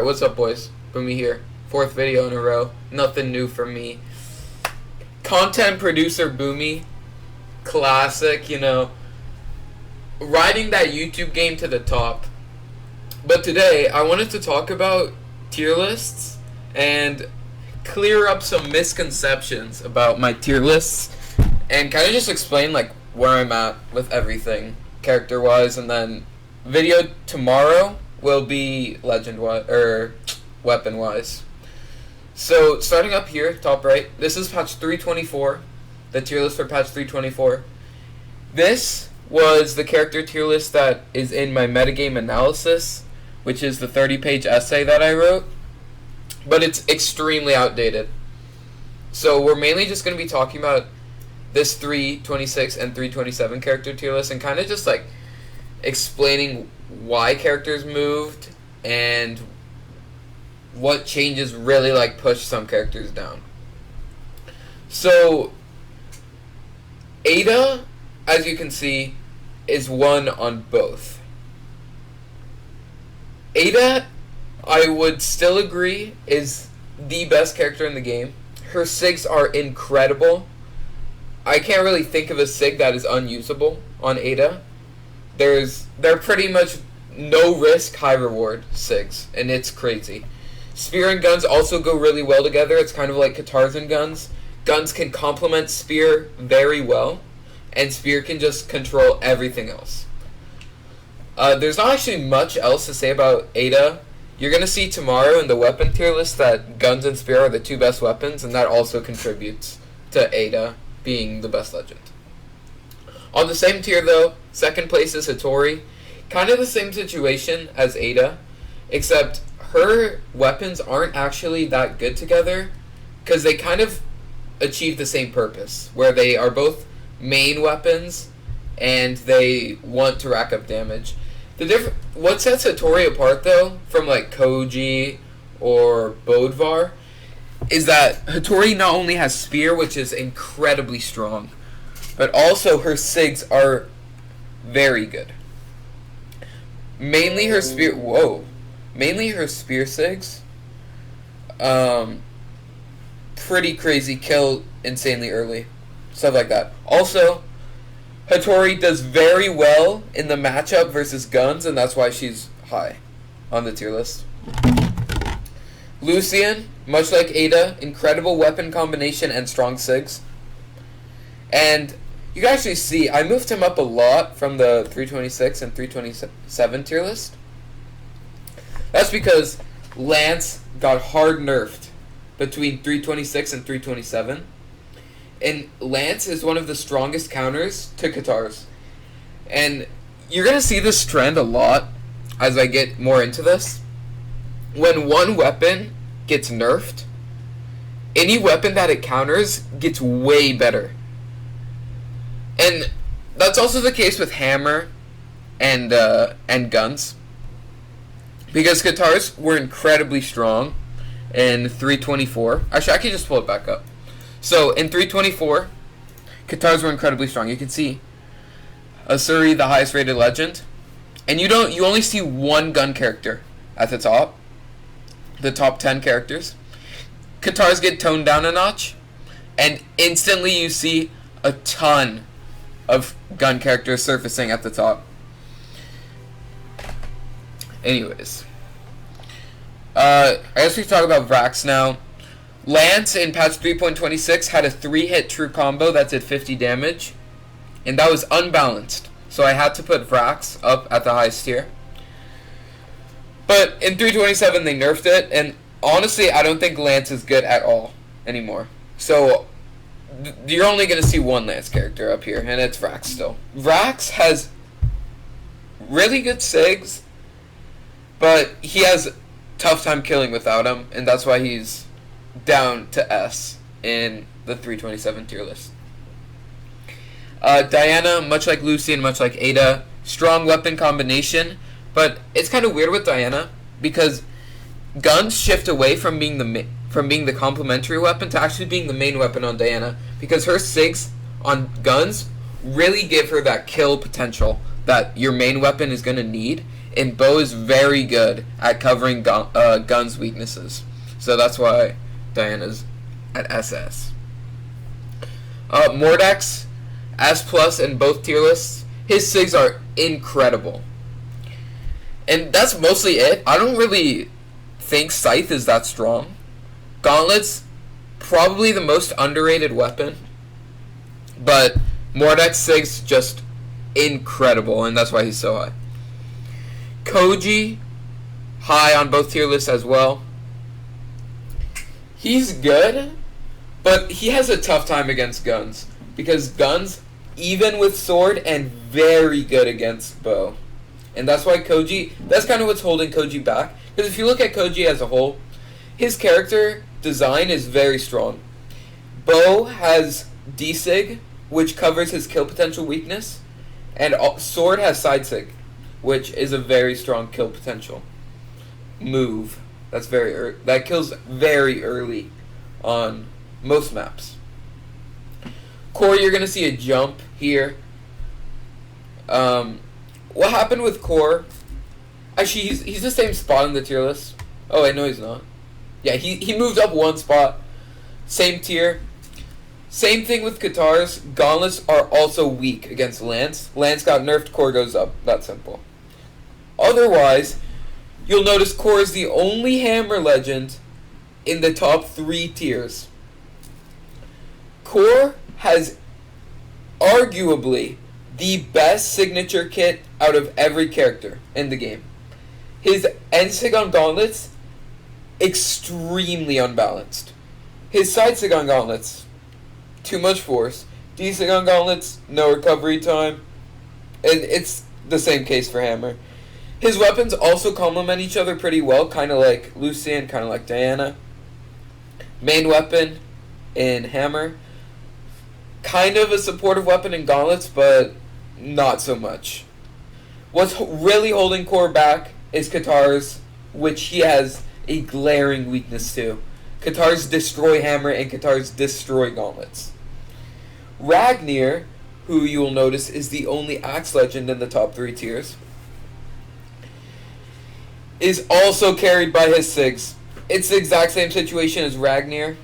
What's up, boys? Boomie here. Fourth video in a row. Nothing new from me. Content producer Boomie. Classic, riding that YouTube game to the top. But today, I wanted to talk about tier lists and clear up some misconceptions about my tier lists and kind of just explain where I'm at with everything character-wise, and then video tomorrow will be legend-wise, or weapon-wise. So, starting up here, top right, this is patch 324, the tier list for patch 324. This was the character tier list that is in my metagame analysis, which is the 30-page essay that I wrote, but it's extremely outdated. So, we're mainly just going to be talking about this 326 and 327 character tier list and kind of just explaining why characters moved and what changes really push some characters down. So Ada, as you can see, is 1 on both. Ada, I would still agree, is the best character in the game. Her SIGs are incredible. I can't really think of a SIG that is unusable on Ada. They're pretty much no risk, high reward SIGs, and it's crazy. Spear and guns also go really well together. It's kind of like guitars and guns. Guns can complement Spear very well, and Spear can just control everything else. There's not actually much else to say about Ada. You're going to see tomorrow in the weapon tier list that guns and Spear are the 2 best weapons, and that also contributes to Ada being the best legend. On the same tier though, second place is Hitori. Kind of the same situation as Ada, except her weapons aren't actually that good together because they kind of achieve the same purpose, where they are both main weapons and they want to rack up damage. What sets Hitori apart though from Koji or Bodvar is that Hitori not only has Spear, which is incredibly strong, but also her SIGs are very good. Mainly her Spear SIGs, pretty crazy, kill insanely early, stuff like that. Also, Hitori does very well in the matchup versus guns, and that's why she's high on the tier list. Lucian, much like Ada, incredible weapon combination and strong SIGs. And you can actually see, I moved him up a lot from the 326 and 327 tier list. That's because Lance got hard nerfed between 326 and 327. And Lance is one of the strongest counters to Katars. And you're going to see this trend a lot as I get more into this. When one weapon gets nerfed, any weapon that it counters gets way better. And that's also the case with hammer and guns, because Katars were incredibly strong in 324. Actually, I can just pull it back up. So in 324, Katars were incredibly strong. You can see Asuri, the highest rated legend, and you only see one gun character at the top 10 characters. Katars get toned down a notch, and instantly you see a ton of gun characters surfacing at the top. Anyways, I guess we talk about Vrax now. Lance in patch 3.26 had a 3-hit true combo that did 50 damage, and that was unbalanced, so I had to put Vrax up at the highest tier. But in 327 they nerfed it, and honestly I don't think Lance is good at all anymore. So you're only going to see one Lance character up here, and it's Vrax still. Vrax has really good SIGs, but he has a tough time killing without him, and that's why he's down to S in the 327 tier list. Diana, much like Lucy and much like Ada, strong weapon combination, but it's kind of weird with Diana because guns shift away from being the complementary weapon to actually being the main weapon on Diana, because her SIGs on guns really give her that kill potential that your main weapon is going to need, and Bo is very good at covering Gun's weaknesses. So that's why Diana's at SS. Mordax, S+ in both tier lists. His SIGs are incredible. And that's mostly it. I don't really think Scythe is that strong. Gauntlet's probably the most underrated weapon. But Mordax SIG's just incredible, and that's why he's so high. Koji, high on both tier lists as well. He's good, but he has a tough time against Guns. Because Guns, even with sword, and very good against bow. And that's why Koji, that's kind of what's holding Koji back. Because if you look at Koji as a whole, his character design is very strong. Bow has D-Sig, which covers his kill potential weakness. And sword has side sig, which is a very strong kill potential move. That's that kills very early on most maps. Core, you're gonna see a jump here. What happened with Core? Actually, he's the same spot in the tier list. Oh wait, no, he's not. Yeah, he moved up one spot. Same tier. Same thing with Katars. Gauntlets are also weak against Lance. Lance got nerfed, Core goes up. That simple. Otherwise, you'll notice Core is the only hammer legend in the top 3 tiers. Core has arguably the best signature kit out of every character in the game. His N-Sig on Gauntlets, extremely unbalanced. His side Sig on Gauntlets, too much force. D-Sig on Gauntlets, no recovery time. And it's the same case for Hammer. His weapons also complement each other pretty well, kind of like Lucian, kind of like Diana. Main weapon in Hammer, kind of a supportive weapon in Gauntlets, but not so much. What's really holding Core back is Katars, which he has a glaring weakness to. Katars destroy Hammer and Katars destroy Gauntlets. Ragnir, who you will notice is the only Axe legend in the top 3 tiers, is also carried by his SIGs. It's the exact same situation as Ragnir.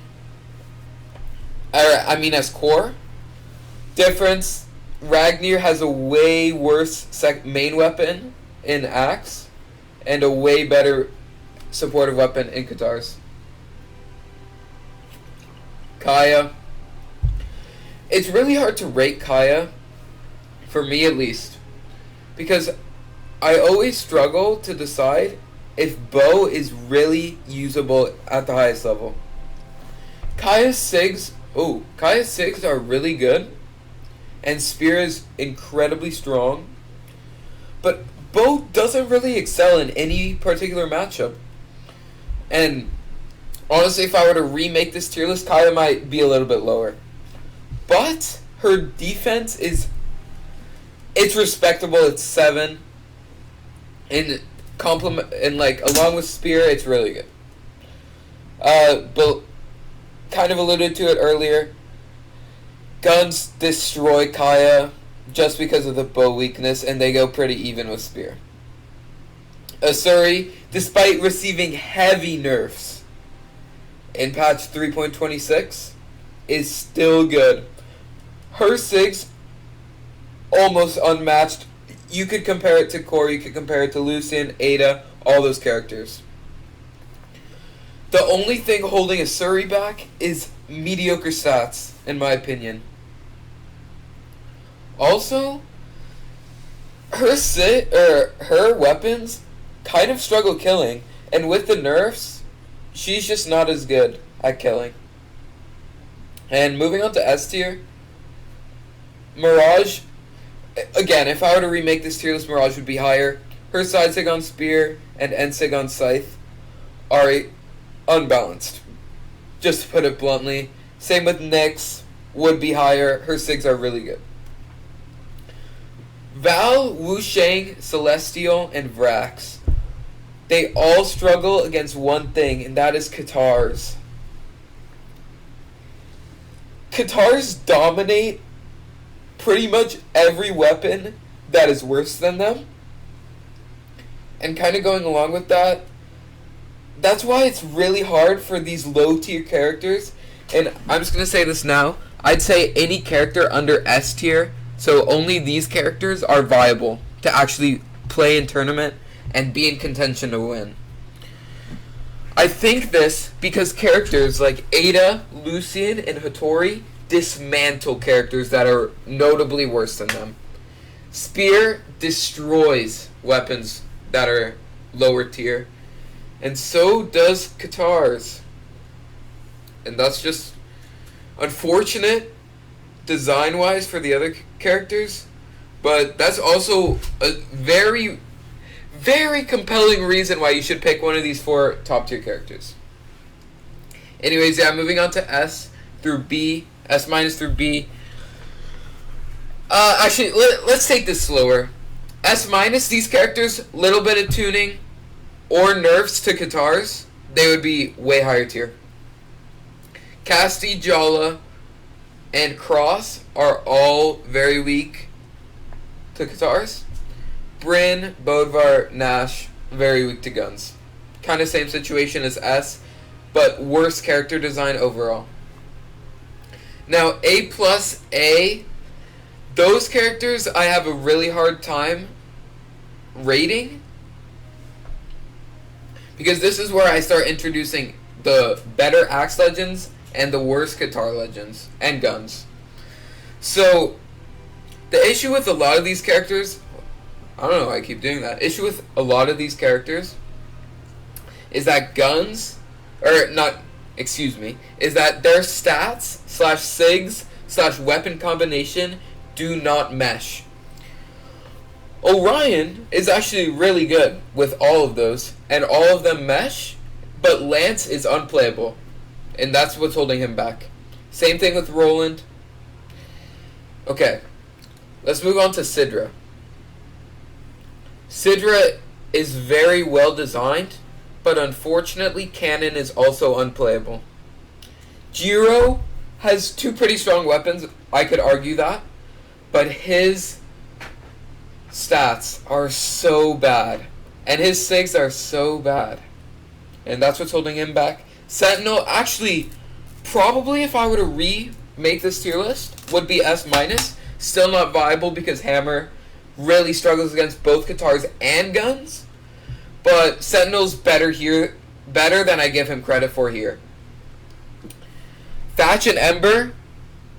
As Core. Difference, Ragnir has a way worse main weapon in Axe, and a way better supportive weapon in Katars. Kaya. It's really hard to rate Kaya, for me at least, because I always struggle to decide if bow is really usable at the highest level. Kaya's SIGs are really good, and spear is incredibly strong, but bow doesn't really excel in any particular matchup. And honestly, if I were to remake this tier list, Kaya might be a little bit lower. But her defense it's respectable. It's 7. And along with spear, it's really good. But kind of alluded to it earlier. Guns destroy Kaya just because of the bow weakness, and they go pretty even with spear. Asuri, despite receiving heavy nerfs in patch 3.26, is still good. Her SIGs, almost unmatched. You could compare it to Core, you could compare it to Lucian, Ada, all those characters. The only thing holding Asuri back is mediocre stats, in my opinion. Also, her weapons kind of struggle killing, and with the nerfs, she's just not as good at killing. And moving on to S tier, Mirage. Again, if I were to remake this tier list, Mirage would be higher. Her side sig on Spear and end sig on Scythe are unbalanced, just to put it bluntly. Same with Nyx, would be higher. Her sigs are really good. Val, Wushang, Celestial, and Vrax, they all struggle against one thing, and that is Katars. Katars dominate pretty much every weapon that is worse than them. And kind of going along with that, that's why it's really hard for these low tier characters. And I'm just going to say this now. I'd say any character under S tier, so only these characters are viable to actually play in tournament and be in contention to win. I think this because characters like Ada, Lucian, and Hitori dismantle characters that are notably worse than them. Spear destroys weapons that are lower tier, and so does Katars. And that's just unfortunate design-wise for the other characters, but that's also a very, very compelling reason why you should pick one of these 4 top-tier characters. Anyways, yeah, moving on to S through B, S minus through B. Actually, let's take this slower. S minus, these characters, little bit of tuning or nerfs to Katars, they would be way higher tier. Casti, Jala, and Cross are all very weak to Katars. Bryn, Bodvar, Nash, very weak to guns. Kind of same situation as S, but worse character design overall. Now, A plus A, those characters I have a really hard time rating, because this is where I start introducing the better Axe Legends and the worst Katar Legends and guns. So, the issue with a lot of these characters, I don't know why I keep doing that. Issue with a lot of these characters is that guns, or not, excuse me, is that their stats / SIGs / weapon combination do not mesh. Orion is actually really good with all of those, and all of them mesh, but Lance is unplayable, and that's what's holding him back. Same thing with Roland. Okay, let's move on to Sidra. Sidra is very well designed, but unfortunately Cannon is also unplayable. Jiro has 2 pretty strong weapons, I could argue that, but his stats are so bad, and his SIGs are so bad, and that's what's holding him back. Sentinel, actually, probably if I were to remake this tier list, would be S minus. Still not viable because Hammer really struggles against both Katars and guns, but Sentinel's better here, better than I give him credit for here. Thatch and Ember,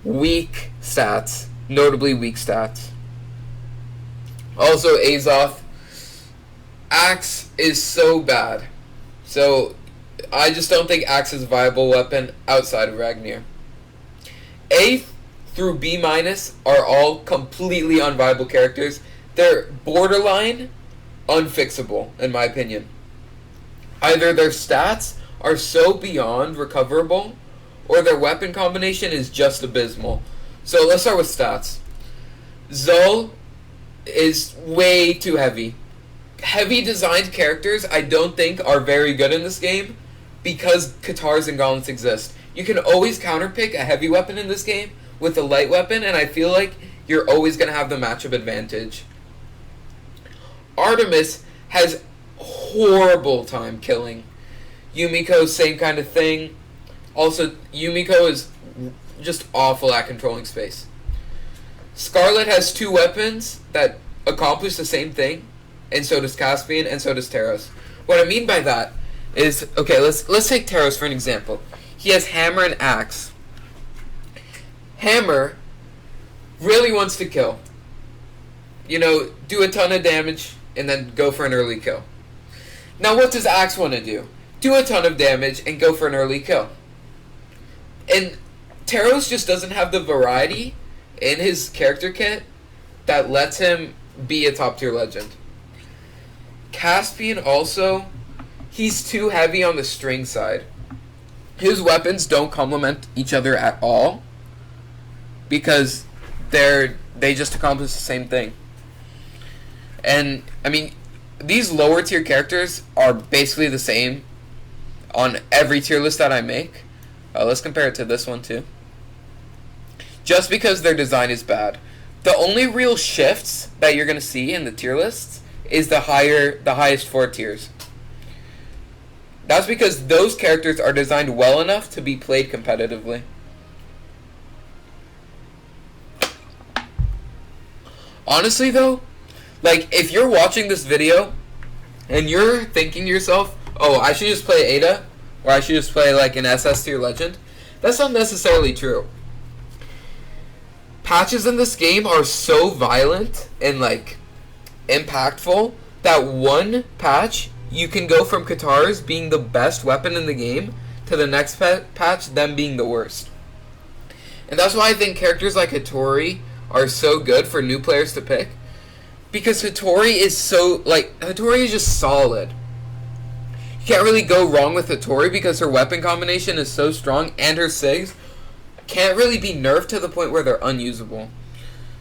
weak stats, notably weak stats. Also, Azoth, Axe is so bad, so I just don't think Axe is a viable weapon outside of Ragnar. A through B minus are all completely unviable characters. They're borderline unfixable, in my opinion. Either their stats are so beyond recoverable, or their weapon combination is just abysmal. So let's start with stats. Zul is way too heavy. Heavy designed characters I don't think are very good in this game because Katars and Gauntlets exist. You can always counterpick a heavy weapon in this game with a light weapon, and I feel like you're always going to have the matchup advantage. Artemis has horrible time killing. Yumiko, same kind of thing. Also, Yumiko is just awful at controlling space. Scarlet has 2 weapons that accomplish the same thing, and so does Caspian, and so does Taros. What I mean by that is, okay, let's take Taros for an example. He has Hammer and Axe. Hammer really wants to kill. You know, do a ton of damage, and then go for an early kill. Now what does Axe want to do? Do a ton of damage, and go for an early kill. And Taros just doesn't have the variety in his character kit that lets him be a top tier legend. Caspian also, he's too heavy on the string side. His weapons don't complement each other at all because they just accomplish the same thing. And I mean, these lower tier characters are basically the same on every tier list that I make. Let's compare it to this one too. Just because their design is bad. The only real shifts that you're going to see in the tier lists is the highest 4 tiers. That's because those characters are designed well enough to be played competitively. Honestly though, like if you're watching this video and you're thinking to yourself, oh, I should just play Ada, or I should just play like an SS tier legend, that's not necessarily true. Patches in this game are so violent and like impactful that one patch you can go from Katars being the best weapon in the game to the next patch them being the worst. And that's why I think characters like Hitori are so good for new players to pick, because Hitori is so, like, Hitori is just solid. You can't really go wrong with Hitori because her weapon combination is so strong, and her SIGs can't really be nerfed to the point where they're unusable.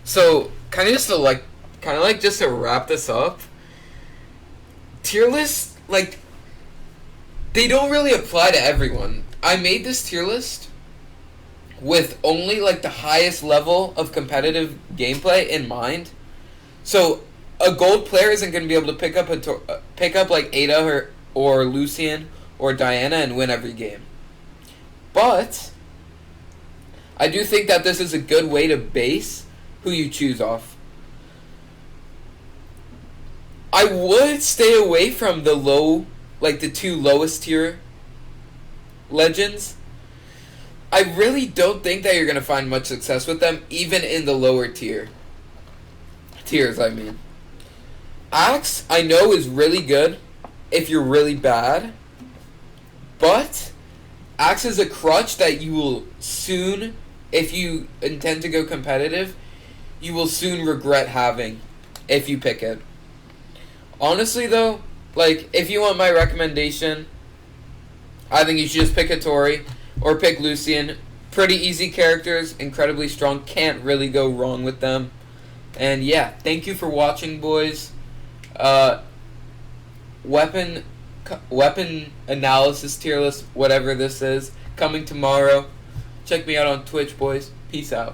So, kind of just to wrap this up, tier lists, like, they don't really apply to everyone. I made this tier list with only like the highest level of competitive gameplay in mind. So a gold player isn't going to be able to pick up like Ada or Lucian or Diana and win every game. But I do think that this is a good way to base who you choose off. I would stay away from the 2 lowest tier legends. I really don't think that you're going to find much success with them, even in the lower tiers, I mean. Axe, I know, is really good if you're really bad, but Axe is a crutch that you will soon, if you intend to go competitive, you will soon regret having if you pick it. Honestly, though, like, if you want my recommendation, I think you should just pick Hitori or pick Lucian. Pretty easy characters, incredibly strong, can't really go wrong with them. And yeah, thank you for watching, boys. Weapon analysis tier list, whatever this is, coming tomorrow. Check me out on Twitch, boys. Peace out.